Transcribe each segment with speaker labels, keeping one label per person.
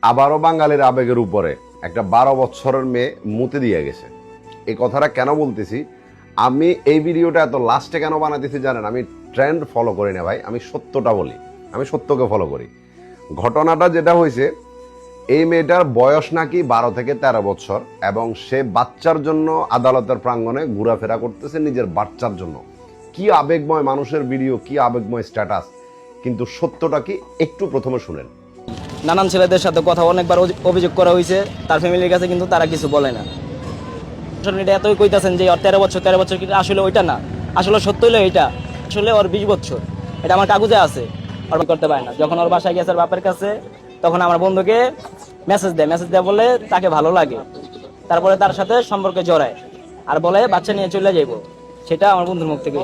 Speaker 1: আবারও বাঙালির আবেগের উপরে একটা 12 বছরের মেয়ে মুতে দিয়ে গেছে। এই কথাটা কেন বলতেছি, আমি এই ভিডিওটা এত লাস্টে কেন বানাতেছি জানেন? আমি ট্রেন্ড ফলো করি না ভাই, আমি সত্যটা বলি, আমি সত্যকে ফলো করি। ঘটনাটা যেটা হয়েছে, এই মেয়েটার বয়স নাকি 12 থেকে 13 বছর এবং সে বাচ্চার জন্য আদালতের প্রাঙ্গণে ঘোরাফেরা করতেছে নিজের বাচ্চার জন্য। কি আবেগময় মানুষের ভিডিও, কি আবেগময় স্ট্যাটাস, কিন্তু সত্যটা কি একটু প্রথমে শুনেন।
Speaker 2: নানান ছেলেদের সাথে কথা অনেকবার অভিযোগ করা হয়েছে তার ফ্যামিলির কাছে, কিন্তু তারা কিছু বলে না। সোশ্যাল মিডিয়া এতই কইতাছেন যে ওর 13 বছর, কিন্তু আসলে ওইটা না, আসলে সত্য হলো এইটা, আসলে ওর 20 বছর। এটা আমার কাগজে আছে। ওর করতে পারে না। যখন ওর বাসায় গেছে ওর বাপের কাছে, তখন আমার বন্ধুকে মেসেজ দেয় বলে তাকে ভালো লাগে, তারপরে তার সাথে সম্পর্কে জড়ায় আর বলে বাচ্চা নিয়ে চলে যাইব। সেটা আমার বন্ধুর মুখ থেকে।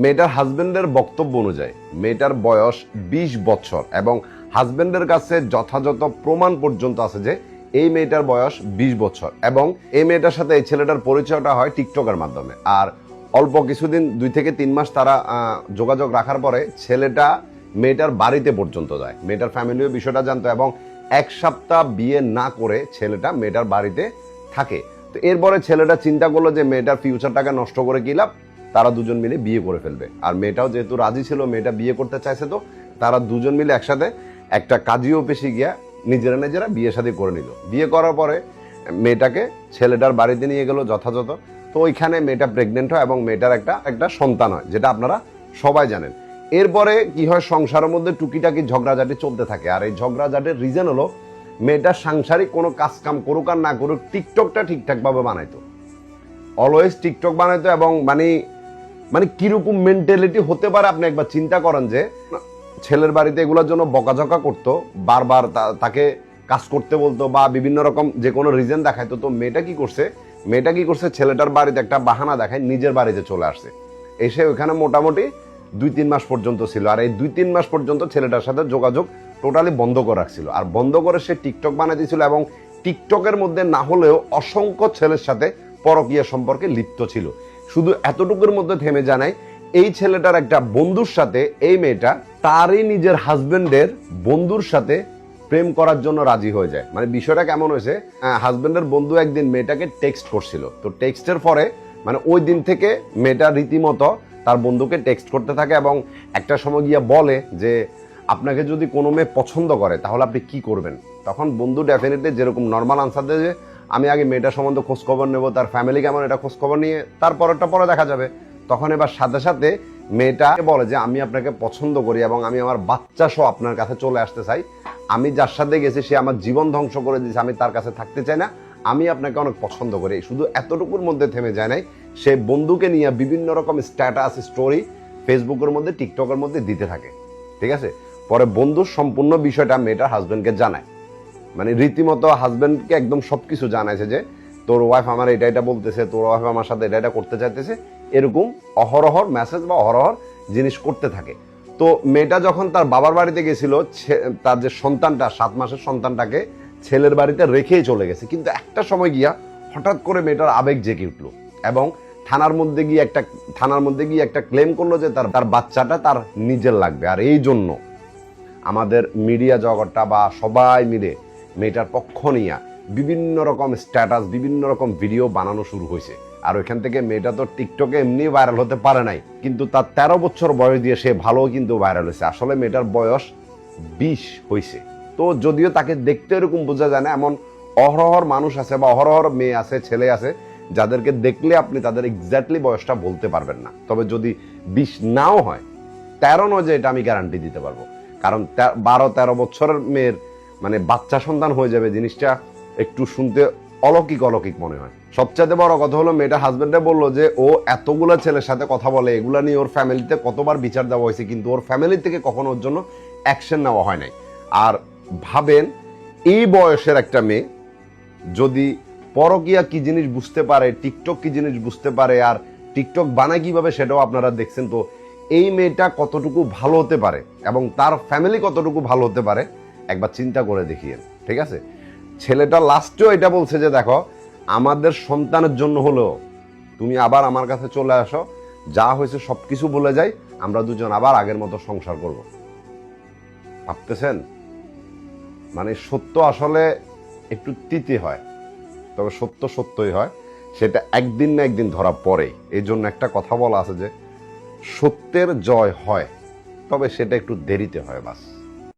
Speaker 1: মেয়েটার হাজবেন্ডের বক্তব্য অনুযায়ী মেয়েটার বয়স 20 বছর এবং হাজবেন্ডের কাছে যথাযথ প্রমাণ পর্যন্ত আছে যে এই মেয়েটার বয়স 20 বছর এবং এই মেয়েটার সাথে এই ছেলেটার পরিচয়টা হয় টিকটকের মাধ্যমে। আর অল্প কিছুদিন 2 থেকে 3 মাস তারা যোগাযোগ রাখার পরে ছেলেটা মেয়েটার বাড়িতে পর্যন্ত যায়। মেয়েটার ফ্যামিলিও বিষয়টা জানতো এবং 1 সপ্তাহ বিয়ে না করে ছেলেটা মেয়েটার বাড়িতে থাকে। তো এরপরে ছেলেটা চিন্তা করলো যে মেয়েটার ফিউচারটাকে নষ্ট করে কি লাভ, তারা দুজন মিলে বিয়ে করে ফেলবে। আর মেয়েটাও যেহেতু রাজি ছিল, মেয়েটা বিয়ে করতে চাইছে, তো তারা দুজন মিলে একসাথে একটা কাজী অফিসে গিয়া নিজেরা বিয়ে শাদী করে নিল। বিয়ে করার পরে মেয়েটাকে ছেলেটার বাড়িতে নিয়ে গেল যথাযথ। তো ওইখানে মেয়েটা প্রেগনেন্ট হয় এবং মেয়েটার একটা সন্তান হয়, যেটা আপনারা সবাই জানেন। এরপরে কি হয়, সংসারের মধ্যে টুকিটাকি ঝগড়াঝাটি চলতে থাকে। আর এই ঝগড়াঝাটির রিজন হলো মেয়েটা সাংসারিক কোনো কাজ কাম করুক আর না করুক টিকটকটা ঠিকঠাক ভাবে বানাইতো, অলওয়েজ টিকটক বানাইতো। এবং মানে কিরকম মেন্টালিটি হতে পারে আপনি একবার চিন্তা করেন যে ছেলের বাড়িতে এগুলোর জন্য বকাঝকা করতো, বারবার তাকে কাজ করতে বলতো বা বিভিন্ন রকম যে কোনো রিজন দেখাইতো। তো মেয়েটা কি করছে, ছেলেটার বাড়িতে একটা বাহানা দেখায় নিজের বাড়িতে চলে আসছে। এসে ওখানে মোটামুটি 2-3 মাস পর্যন্ত ছিল। আর এই 2-3 মাস পর্যন্ত ছেলেটার সাথে যোগাযোগ টোটালি বন্ধ করে রাখছিল। আর বন্ধ করে সে টিকটক বানিয়ে দিয়েছিল এবং টিকটকের মধ্যে না হলেও অসংখ্য ছেলের সাথে পরকীয়া সম্পর্কে লিপ্ত ছিল। শুধু এতটুকুর মধ্যে থেমে জানাই, এই ছেলেটার একটা বন্ধুর সাথে এই মেয়েটা তারই নিজের হাজবেন্ডের বন্ধুর সাথে প্রেম করার জন্য রাজি হয়ে যায়। মানে বিষয়টা কেমন হয়েছে, হাজবেন্ডের বন্ধু একদিন মেয়েটাকে টেক্সট করছিল। তো টেক্সটের পরে মানে ওই দিন থেকে মেয়েটা রীতিমতো তার বন্ধুকে টেক্সট করতে থাকে এবং একটা সময় গিয়ে বলে যে আপনাকে যদি কোনো মেয়ে পছন্দ করে তাহলে আপনি কি করবেন। তখন বন্ধু ডেফিনেটলি যেরকম নর্মাল আনসার দেয় যে আমি আগে মেয়েটার সম্বন্ধে খোঁজখবর নেবো, তার ফ্যামিলি কেমন এটা খোঁজখবর নিয়ে তারপরেরটা পরে দেখা যাবে। তখন এবার সাথে সাথে মেয়েটা বলে যে আমি আপনাকে পছন্দ করি এবং আমি আমার বাচ্চা সহ আপনার কাছে চলে আসতে চাই। আমি যার সাথে গেছি সে আমার জীবন ধ্বংস করে দিয়েছে, আমি তার কাছে থাকতে চাই না, আমি আপনাকে অনেক পছন্দ করি। শুধু এতটুকুর মধ্যে থেমে যায় নাই, সে বন্ধুকে নিয়ে বিভিন্ন রকম স্ট্যাটাস স্টোরি ফেসবুকের মধ্যে টিকটকের মধ্যে দিতে থাকে। ঠিক আছে, পরে বন্ধুর সম্পূর্ণ বিষয়টা মেয়েটার হাজবেন্ডকে জানায়। মানে রীতিমতো হাজবেন্ডকে একদম সবকিছু জানাইছে যে তোর ওয়াইফ আমার এটা বলতেছে, তোর ওয়াইফ আমার সাথে এটা করতে চাইতেছে, এরকম অহরহর মেসেজ বা অহরহর জিনিস করতে থাকে। তো মেয়েটা যখন তার বাবার বাড়িতে গেছিল, তার যে সন্তানটা 7 মাসের সন্তানটাকে ছেলের বাড়িতে রেখেই চলে গেছে। কিন্তু একটা সময় গিয়া হঠাৎ করে মেয়েটার আবেগ জেগে উঠলো এবং থানার মধ্যে গিয়ে একটা ক্লেম করলো যে তার বাচ্চাটা তার নিজের লাগবে। আর এই জন্য আমাদের মিডিয়া জগৎটা বা সবাই মিলে মেয়েটার পক্ষ নিয়ে বিভিন্ন রকম স্ট্যাটাস, বিভিন্ন রকম ভিডিও বানানো শুরু হয়েছে। আর ওইখান থেকে মেয়েটা তো টিকটকে এমনি ভাইরাল হতে পারে নাই, কিন্তু তার 13 বছর বয়স দিয়ে সে ভালো কিন্তু ভাইরাল হয়েছে। আসলে মেয়েটার বয়স 20 হয়েছে। তো যদিও তাকে দেখতে এরকম বোঝা যায় না, এমন অহরহর মানুষ আছে বা অহরহর মেয়ে আছে, ছেলে আছে যাদেরকে দেখলে আপনি তাদের এক্স্যাক্টলি বয়সটা বলতে পারবেন না। তবে যদি 20 নাও হয়, 13 নয় যে এটা আমি গ্যারান্টি দিতে পারবো। কারণ 12-13 বছরের মেয়ের মানে বাচ্চা সন্তান হয়ে যাবে, জিনিসটা একটু শুনতে অলৌকিক মনে হয়। সবচেয়ে বড় কথা হলো মেয়েটা হাজবেন্ডে বললো যে ও এতগুলা ছেলের সাথে কথা বলে, এগুলা নিয়ে ওর ফ্যামিলিতে কতবার বিচার দেওয়া হয়েছে, কিন্তু ওর ফ্যামিলি থেকে কখনো ওর জন্য অ্যাকশন নেওয়া হয় নাই। আর ভাবেন এই বয়সের একটা মেয়ে যদি পরকীয়া কি জিনিস বুঝতে পারে, টিকটক কি জিনিস বুঝতে পারে, আর টিকটক বানায় কিভাবে সেটাও আপনারা দেখছেন। তো এই মেয়েটা কতটুকু ভালো হতে পারে এবং তার ফ্যামিলি কতটুকু ভালো হতে পারে একবার চিন্তা করে দেখিয়েন। ঠিক আছে, ছেলেটা লাস্টেও এটা বলছে যে দেখো আমাদের সন্তানের জন্য হলেও তুমি আবার আমার কাছে চলে আসো, যা হয়েছে সবকিছু বলে যাই, আমরা দুজন আবার আগের মতো সংসার করব। ভাবতেছেন মানে সত্য আসলে একটু তিতে হয়, তবে সত্য সত্যই হয়, সেটা একদিন না একদিন ধরা পড়ে। এই জন্য একটা কথা বলা আছে যে সত্যের জয় হয়, তবে সেটা একটু দেরিতে হয় বাস।